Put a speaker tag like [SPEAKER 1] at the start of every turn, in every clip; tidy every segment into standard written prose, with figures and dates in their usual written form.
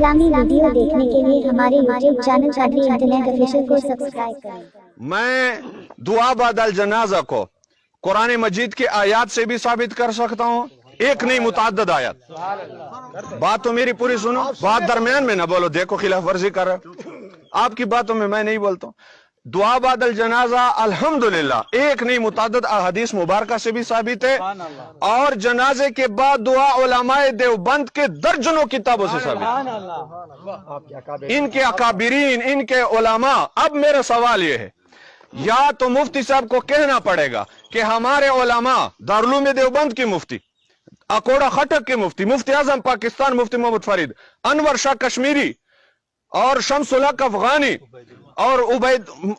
[SPEAKER 1] इस्लामी video देखने के लिए हमारे यूट्यूब चैनल शादी इंटरनेट ऑफिशियल को सब्सक्राइब करें।
[SPEAKER 2] मैं दुआ बदल जनाजा को कुरान मजीद के आयत से भी साबित कर सकता हूँ, एक नहीं मुतअद्दिद आयत। बात तो मेरी पूरी सुनो, बात दरमियान में ना बोलो, देखो खिलाफ वर्जी कर रहे हो। आपकी बातों में मैं नहीं बोलता हूँ। दुआ बदल जनाजा अल्हम्दुलिल्लाह एक नहीं मुतअद्दिद हदीस मुबारक से भी साबित है, और जनाजे के बाद दुआ उलमाए देवबंद के दर्जनों किताबों से साबित है, इनके अकाबिरीन, इनके उलमा। अब मेरा सवाल ये है, या तो मुफ्ती साहब को कहना पड़ेगा कि हमारे उलमा दारुल उलूम देवबंद की मुफ्ती, अकोड़ा खटक के मुफ्ती, मुफ्ती आजम पाकिस्तान मुफ्ती मोहम्मद फरीद, अनवर शाह कश्मीरी और शमसुल हक अफगानी और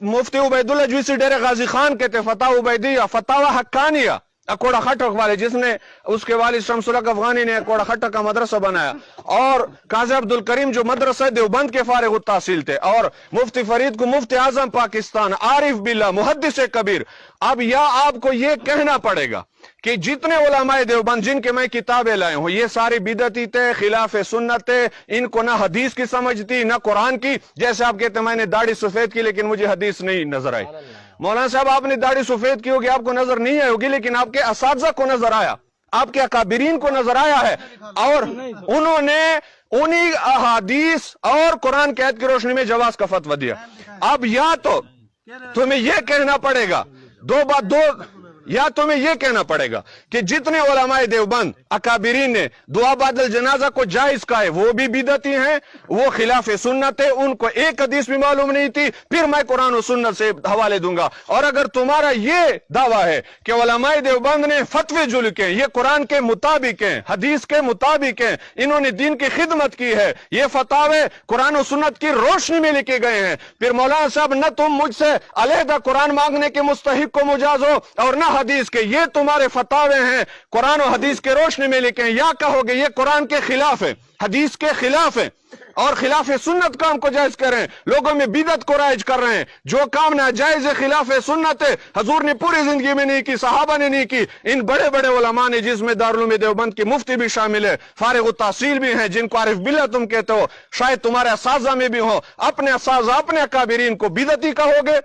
[SPEAKER 2] मुफ्ती उबैदुल्लाह जुइसी डेरे गाजी खान के थे, फतवा उबैदिया, फतवा हक्कानिया, अकोड़ा खटक वाले, जिसने उसके वालिद शमसुल हक अफगानी ने अकोड़ा खटक का मदरसा बनाया, और काजी अब्दुल करीम जो मदरसा देवबंद के फारिग तहसील थे, और मुफ्ती फरीद को मुफ्ती आजम पाकिस्तान, आरिफ बिल्ला, मुहद्दिस कबीर। अब या आपको ये कहना पड़ेगा कि जितने उलमाए देवबंद जिनके मैं किताबें लाए हूं, ये सारी बिदअती थे, खिलाफ सुन्नत है, इनको ना हदीस की समझती ना कुरान की। जैसे आप कहते मैंने दाढ़ी सफेद की लेकिन मुझे हदीस नहीं नजर आई। मौलाना साहब आपने दाढ़ी सफेद की होगी, आपको नजर नहीं आई होगी, लेकिन आपके असातिज़ा को नजर आया, आपके अकाबिरीन को नजर आया है, और उन्होंने उन्हीं अहादीस और कुरान की आयत की रोशनी में जवाज का फतवा दिया। अब या तो तुम्हें यह कहना पड़ेगा या तुम्हें यह कहना पड़ेगा कि जितने उलमाए देवबंद अकाबिरीन ने दुआ बदल जनाजा को जायज कहा है, वो भी बिदअती हैं, वो खिलाफ सुन्नत है, उनको एक हदीस भी मालूम नहीं थी। फिर मैं कुरान और सुन्नत से हवाले दूंगा। और अगर तुम्हारा ये दावा है कि उलमाए देवबंद ने फतवे जो लिखे हैं ये कुरान के मुताबिक हैं, हदीस के मुताबिक हैं, इन्होंने दीन की खिदमत की है, ये फतावे कुरान और सुन्नत की रोशनी में लिखे गए हैं, फिर मौलाना साहब न तुम मुझसे अलहदा कुरान मांगने के मुस्तहिक को मुजाज हो और न हदीस के, ये तुम्हारे फतावे हैं कुरान और हदीस के रोशनी में लिखे हैं। या कहोगे ये कुरान के खिलाफ है, हदीस के खिलाफ है, और खिलाफ सुन्नत काम को जायज कर रहे हैं, लोगों में बिदअत को राइज कर रहे हैं। जो काम नाजायज है, खिलाफ सुन्नत है, हजूर ने पूरी जिंदगी में नहीं की, सहाबा ने नहीं की, इन बड़े बड़े उलमा ने, जिसमें दारुल उलूम देवबंद के मुफ्ती भी शामिल है, फारिग तहसील भी हैं, जिनको आरिफ बिल्ला तुम कहते हो, शायद तुम्हारे असातिज़ा में भी हो, अपने असातिज़ा अपने अकाबिरीन को बिदअती कहोगे,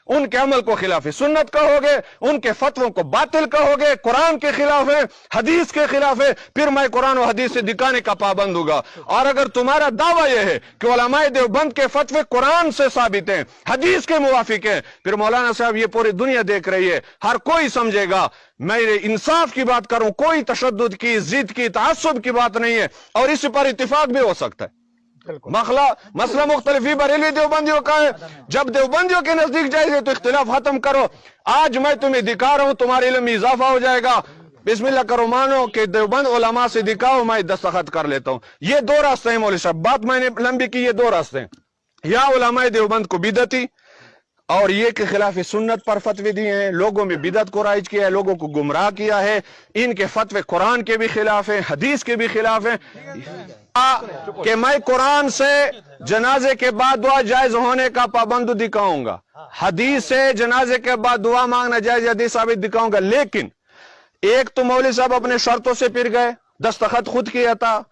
[SPEAKER 2] उनके अमल को खिलाफ सुन्नत कहोगे, उनके फतवों को बातिल कहोगे, कुरान के खिलाफ है, हदीस के खिलाफ है, फिर मैं कुरान और हदीस से दिखाने का पाबंद होगा। और अगर तुम्हारा दावा यह है कि उलमाए देवबंद के फतवे कुरान से साबित हैं, हदीस के मुवाफिक हैं, फिर मौलाना साहब ये पूरी दुनिया देख रही है, हर कोई समझेगा मैं इंसाफ की बात करूं, कोई तशद्दुद की, जिद की, तआस्सुब की बात नहीं है, और इस पर इत्तिफाक भी हो सकता है। मसला मुख्तलिफी बरेली देवबंदियों का है, जब देवबंदियों के नजदीक जाएंगे तो इख्तिलाफ खत्म करो। आज मैं तुम्हें दिखा रहा हूं, तुम्हारे इल्म में इजाफा हो जाएगा। बिस्मिल्लाह करो, मानो कि देवबंद उलमा से दिखाओ, मैं दस्तखत कर लेता हूं। ये दो रास्ते हैं मौलवी साहब, बात मैंने लंबी की, ये दो रास्ते हैं, या उलमाए देवबंद को बिदअती और ये के खिलाफ सुन्नत पर फतवे दिए हैं, लोगों में बिदअत को राइज किया है, लोगों को गुमराह किया है, इनके फतवे कुरान के भी खिलाफ हैं, हदीस के भी खिलाफ हैं। कि मैं कुरान से जनाजे के बाद दुआ जायज होने का पाबंद दिखाऊंगा, हदीस से जनाजे के बाद दुआ मांगना जायज हदीस साबित दिखाऊंगा। लेकिन एक तो मौलवी साहब अपने शर्तों से फिर गए, दस्तखत खुद किया था,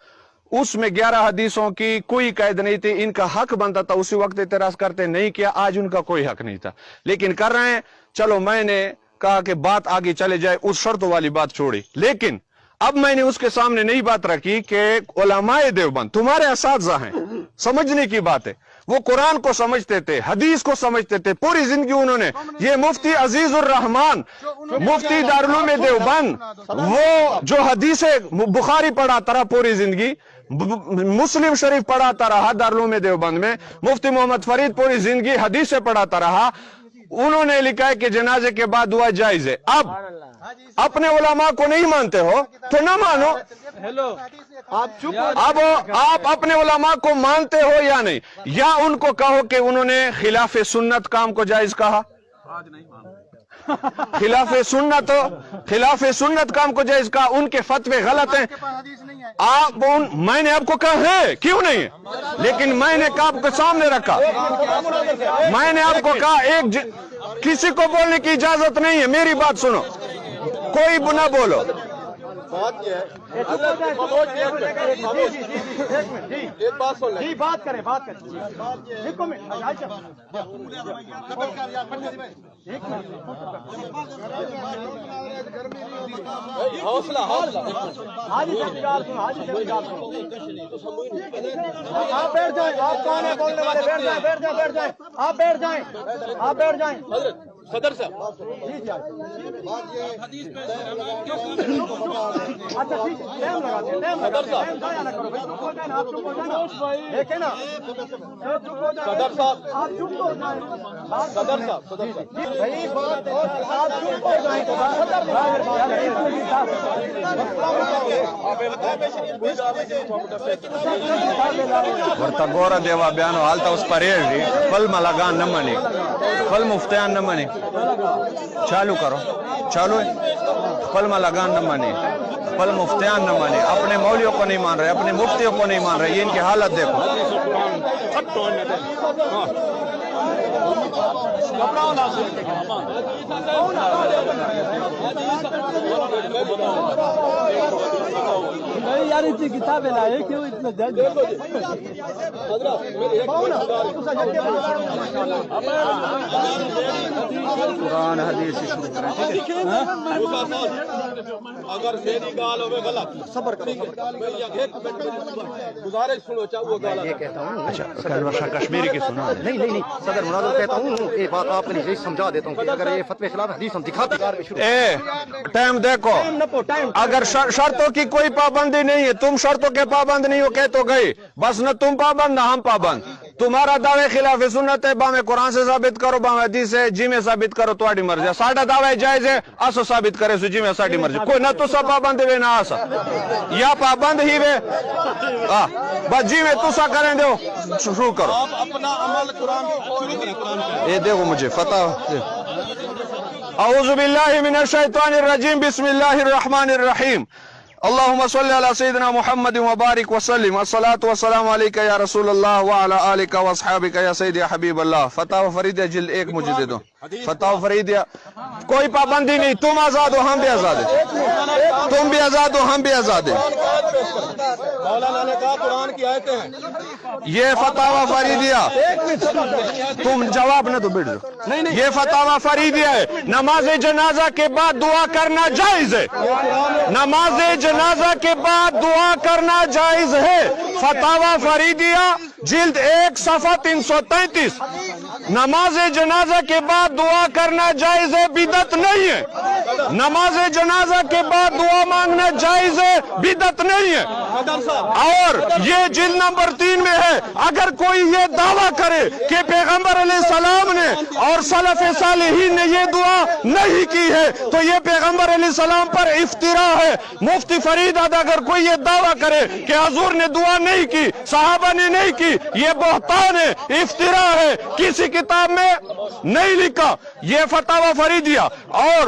[SPEAKER 2] उसमें 11 हदीसों की कोई कैद नहीं थी, इनका हक बनता था, उसी वक्त इतराज करते, नहीं किया, आज उनका कोई हक नहीं था, लेकिन कर रहे हैं। चलो मैंने कहा कि बात आगे चले जाए, उस शर्तों वाली बात छोड़ी, लेकिन अब मैंने उसके सामने नई बात रखी कि उलमाए देवबंद तुम्हारे असातिज़ा हैं, समझने की बात है, वो कुरान को समझते थे, हदीस को समझते थे, पूरी जिंदगी उन्होंने, ये मुफ्ती अजीजुर रहमान मुफ्ती दारुल उलूम देवबंद, वो जो हदीस बुखारी पढ़ाता रहा पूरी जिंदगी, मुस्लिम शरीफ पढ़ाता रहा दारुल उलूम देवबंद में, मुफ्ती मोहम्मद फरीद पूरी जिंदगी हदीस से पढ़ाता रहा, उन्होंने लिखा है कि जनाजे के बाद दुआ जायज है। अब अपने उलमा को नहीं मानते हो तो ना मानो, आप चुप। अब आप अपने उलमा को मानते हो या नहीं, या उनको कहो कि उन्होंने खिलाफ सुन्नत काम को जायज कहा, खिलाफ सुन्नत काम को जायज कहा, उनके फतवे गलत हैं। मैंने आपको कहा है क्यों नहीं है, लेकिन मैंने आपके सामने रखा, मैंने आपको कहा किसी को बोलने की इजाजत नहीं है, मेरी बात सुनो, कोई ना बोलो,
[SPEAKER 3] بات یہ ہے ایک بات سن لیں.
[SPEAKER 4] بات کریں
[SPEAKER 3] حوصلہ
[SPEAKER 4] آپ بیٹھ جائیں. آپ کون ہیں بولنے والے؟ بیٹھ جائیں.
[SPEAKER 3] صدر صاحب
[SPEAKER 4] اچھا ٹھیک ہے. ایک ہے نا
[SPEAKER 3] صدر صاحب
[SPEAKER 4] آپ چپ ہو جائیں.
[SPEAKER 3] صدر صاحب
[SPEAKER 4] صحیح بات ہے. آپ چپ ہو جائیں.
[SPEAKER 2] ورتا گورا دیوا بیانو حالتا اس پر ریڑی پل ملگان نہ منی پل مفتیان نہ منی. چالو کرو. چالو ہے. پل ملگان نہ منی پل مفتیان نہ مانے. اپنے مولیوں کو نہیں مان رہے, اپنے مفتیوں کو نہیں مان رہے. یہ ان کی حالت دیکھو.
[SPEAKER 4] یار اتنی کتابیں لائے کیوں اتنا جلد؟
[SPEAKER 2] قرآن حدیث سے شروع کریں.
[SPEAKER 3] اگر میری گال ہوئے غلط صبر کرو. گزارش سنو چاہو گال.
[SPEAKER 5] یہ کہتا ہوں
[SPEAKER 2] اچھا کلمہ کشمیری کی سنا.
[SPEAKER 5] نہیں صدر مناظر کہتا ہوں یہ بات آپ کو نہیں سمجھا دیتا ہوں کہ اگر یہ فتوی خلاف حدیث ہم دکھاتے
[SPEAKER 2] ٹائم دیکھو. اگر شرطوں کی کوئی پابندی نہیں ہے, تم شرطوں کے پابند نہیں ہو کہ تو گئی بس. نہ تم پابند نہ ہم پابند. تمہارا دعوے خلاف سنت ہے, باہم قرآن سے ثابت کرو, باہم حدیث ہے, جی میں ثابت کرو تھوڑی مرضی. ساڈا دعوے جائز ہے, اسو ثابت کرے سو جی میں ساڈی مرضی. کوئی نہ تسا پابند ہے نہ آسا یا پابند ہی وے بس جی میں تسا کریں دو شروع کرو.
[SPEAKER 3] اپنا عمل قرآن
[SPEAKER 2] یہ دیکھو مجھے فتح. اعوذ باللہ من الشیطان الرجیم. بسم اللہ الرحمن الرحیم. اللہم صلی علی سیدنا محمد وبارک وسلم. الصلاة والسلام علیکہ یا رسول اللہ وعلی آلکہ واصحابکہ یا سید یا حبیب اللہ. فتح و فریدیہ جلد 1 مجھے دے دو. فتح و فریدیہ کوئی پابندی نہیں. تم آزاد ہو ہم بھی آزاد ہیں. تم بھی آزاد ہو ہم بھی آزاد ہیں.
[SPEAKER 3] مولانا نے کہا قرآن کی آیتیں ہیں.
[SPEAKER 2] یہ فتاوی فریدیہ تم جواب نہ تو بیٹھ جاؤ. یہ فتاوی فریدیہ ہے. نماز جنازہ کے بعد دعا کرنا جائز ہے. نماز جنازہ کے بعد دعا کرنا جائز ہے. فتاوی فریدیہ جلد 1 صفحہ 333. نماز جنازہ کے بعد دعا کرنا جائز ہے, بدعت نہیں ہے. نماز جنازہ کے بعد دعا مانگنا جائز ہے, بدعت نہیں ہے. اور یہ جلد نمبر 3 میں ہے. اگر کوئی یہ دعویٰ کرے کہ پیغمبر علیہ السلام نے اور سلف صالحین نے یہ دعا نہیں کی ہے تو یہ پیغمبر علیہ السلام پر افتراء ہے. مفتی فرید اگر کوئی یہ دعویٰ کرے کہ حضور نے دعا نہیں کی, صحابہ نے نہیں کی, یہ بہتان ہے, افتراء ہے, کسی کتاب میں نہیں لکھا. یہ فتاوی فریدیہ اور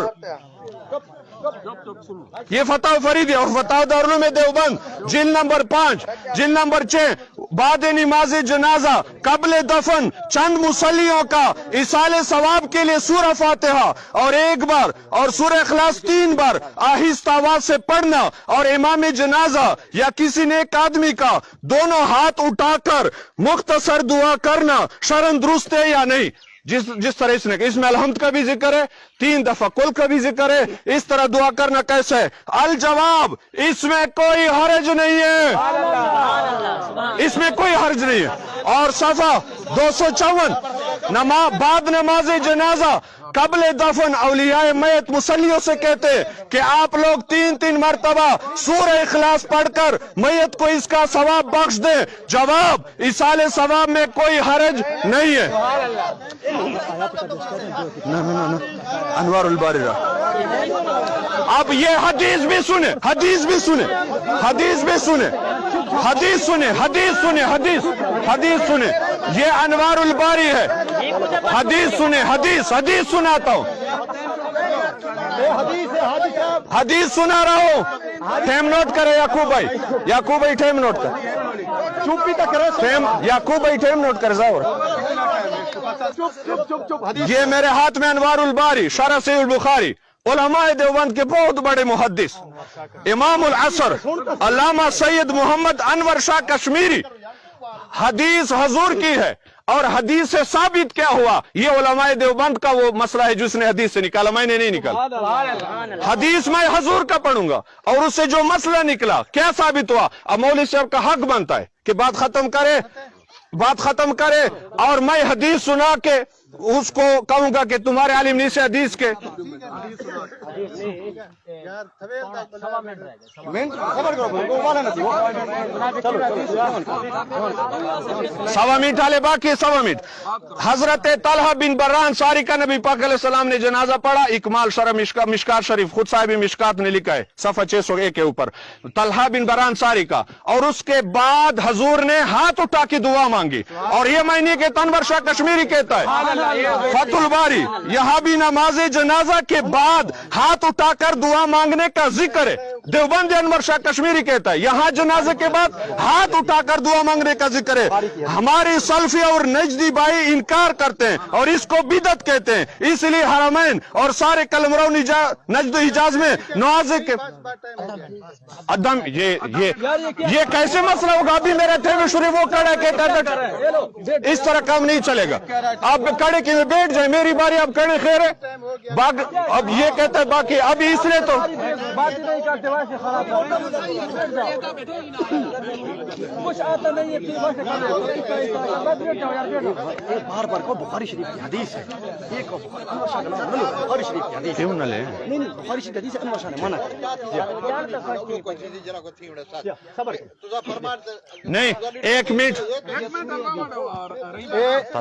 [SPEAKER 2] یہ فتح فریدی اور فتح دارالعلوم دیوبند جلد نمبر 5 جلد نمبر 6 بعد نماز جنازہ قبل دفن چند مصلیوں کا ایصال ثواب کے لیے سورہ فاتحہ اور 1 بار اور سورہ اخلاص 3 بار آہستہ آواز سے پڑھنا اور امام جنازہ یا کسی نیک آدمی کا دونوں ہاتھ اٹھا کر مختصر دعا کرنا شرعاً درست ہے یا نہیں. جس طرح اس میں الحمد کا بھی ذکر ہے, 3 دفعہ کل کا بھی ذکر ہے. اس طرح دعا کرنا کیسے ہے؟ الجواب اس میں کوئی حرج نہیں ہے. اس میں کوئی حرج نہیں ہے. اور صفحہ 254 بعد نماز جنازہ قبل دفن اولیاء میت مصلیوں سے کہتے کہ آپ لوگ 3 مرتبہ سورہ اخلاص پڑھ کر میت کو اس کا ثواب بخش دیں. جواب ایصال ثواب میں کوئی حرج نہیں ہے. انوار الباری. اب یہ حدیث بھی سنیں, حدیث بھی سنیں, حدیث بھی سنیں, حدیث سنیں, حدیث سنیں, حدیث سنیں. یہ انوار الباری ہے. حدیث سنیں, حدیث سناتا ہوں. حدیث سنا رہا ہوں. ٹائم نوٹ کرے یعقوب بھائی ٹائم نوٹ کر.
[SPEAKER 4] چوپی تک کرو.
[SPEAKER 2] یعقوب بھائی ٹائم نوٹ کر. ضرور یہ میرے ہاتھ میں انوار الباری شرح صحیح البخاری उलमाए देवबंद के बहुत बड़े मुहद्दिस इमाम उल असर अल्लामा सैयद मोहम्मद अनवर शाह कश्मीरी हदीस हजूर की है, और हदीस से साबित क्या हुआ, ये उलमाए देवबंद का वो मसला है जिसने हदीस से निकाला, मैंने नहीं निकाला। हदीस मैं हजूर का पढ़ूंगा और उससे जो मसला निकला क्या साबित हुआ, अब मौलवी साहब का हक बनता है कि बात खत्म करे और मैं हदीस सुना के उसको कहूंगा कि तुम्हारे आलिम नहीं से हदीस के। सवा मिनट आले बाकी सवा मिनट। हजरत तलहा बिन बर्रान सारी का नबी पाक अलैहिस्सलाम ने जनाजा पढ़ा। इकमाल शरह मिशकात शरीफ खुद साहिब मिशकात ने लिखा है सफा 601 के ऊपर, तलहा बिन बर्रान सारी का। और उसके बाद हजूर ने हाथ उठा के दुआ मांगी, और ये मैं नहीं कहता, अनवर शाह कश्मीरी कहता है फतुल बारी, यहां भी नमाज जनाजा के बाद हाथ उठाकर दुआ मांगने का जिक्र है। देवबंद अनवर शाह कश्मीरी कहता है यहां जनाजे के बाद हाथ उठाकर दुआ मांगने का जिक्र है। हमारी सल्फी और नजदी भाई इनकार करते हैं और इसको बिदत कहते हैं। इसलिए हरमैन और सारे कलमराव नजद हिजाज में नवाजे के अदम ये कैसे मसला होगा। अभी मेरा थे शुरू वो खड़ा कहता इस तरह काम नहीं चलेगा। आप खड़े के बैठ जाए, मेरी बारी, आप खड़े खैर है। अब ये कहता है बाकी अभी इसलिए तो
[SPEAKER 4] कुछ आता नहीं है।
[SPEAKER 5] बार को बुखारी शरीफ की हदीस है, एक बुखारी शरीफ की हदीस
[SPEAKER 2] क्यों न ले,
[SPEAKER 5] नहीं बुखारी शरीफ हदीस अनवर शाह ने माना
[SPEAKER 2] नहीं। एक मिनट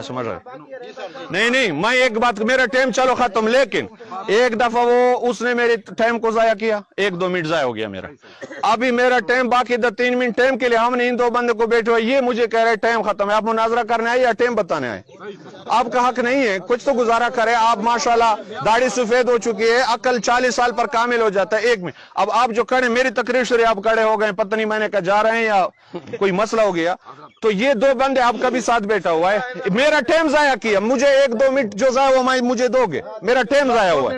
[SPEAKER 2] समझ रहे नहीं, मैं एक बात, मेरा टाइम चलो खत्म, लेकिन एक दफा वो उसने मेरे टाइम को जाया किया, 1-2 मिनट जाया हो गया मेरा। अभी मेरा टाइम बाकी 3 मिनट टाइम के लिए हमने इन दो बंदे को बैठे हुए, ये मुझे कह रहे टाइम खत्म है। आप मुनाजरा करने आए या टाइम बताने आए? आपका हक नहीं है, कुछ तो गुजारा करे। आप माशाल्लाह दाढ़ी सफेद हो चुकी है, अकल 40 साल पर कामिल हो जाता है। 1 मिनट, अब आप जो खड़े, मेरी तकरीर से आप खड़े हो गए, पता नहीं मैंने कहा जा रहे हैं या कोई मसला हो गया, तो ये 2 बंदे आपका भी साथ बैठा हुआ है, मेरा टाइम जाया किया। मुझे 1-2 मिनट जो जाया वो मुझे दोगे, मेरा टाइम जाया हुआ है।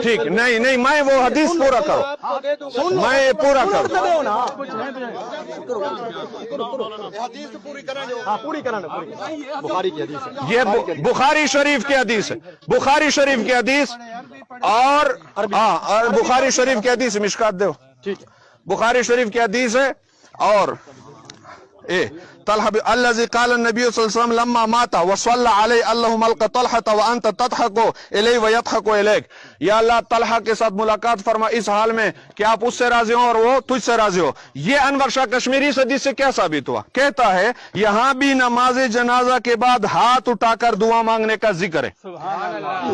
[SPEAKER 2] ठीक, नहीं, मैं वो हदीस पूरा करो, मैं पूरा करो। ये बुखारी शरीफ की हदीस है, बुखारी शरीफ की हदीस और बुखारी शरीफ की हदीस मिशकात दो, बुखारी शरीफ की हदीस है। और तलहा अल्लज़ी क़ाला नबी सल्लल्लाहु अलैहि वसल्लम लम्मा माता व सल्ला अलैहि अल्लाहुम्मा अलका तलहा व अंत तदहकु इलैहि व यदहकु इलैक। या अल्लाह तलहा के साथ मुलाकात फरमा इस हाल में कि आप उससे राजी हो और वो तुझसे राजी हो। ये अनवर शाह कश्मीरी सदी से क्या साबित हुआ? कहता है यहां भी नमाज जनाजा के बाद हाथ उठाकर दुआ मांगने का जिक्र है,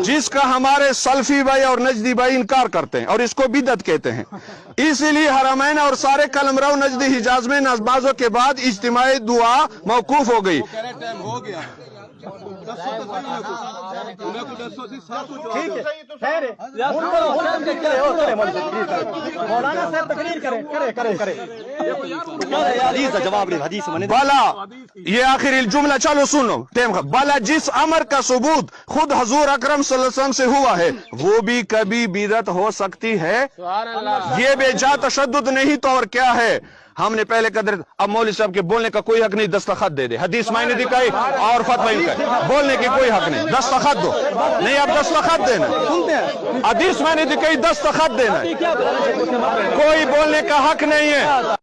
[SPEAKER 2] जिसका हमारे सल्फी भाई और नजदी भाई इनकार करते हैं और इसको बिदअत कहते हैं। इसीलिए हरमैन और सारे कलमराव नजदी हिजाज में नमाजों के बाद इज्तिमाई दुआ मौकूफ हो गई। बाला ये आखिरी जुमला, चलो सुनो बाला, जिस अमर का सबूत खुद हजूर अकरम सल्लल्लाहु अलैहि वसल्लम से हुआ है वो भी कभी बिदअत हो सकती है। ये बेजा तशद्दुद नहीं तो और क्या है। हमने पहले कदर, अब मौलवी साहब के बोलने का कोई हक नहीं, दस्तखत दे दे। हदीस मैंने दिखाई और फतवा इनका, बोलने की कोई हक नहीं, दस्तखत दो। नहीं, अब दस्तखत देना, हदीस मैंने दिखाई, दस्तखत देना, कोई बोलने का हक नहीं है।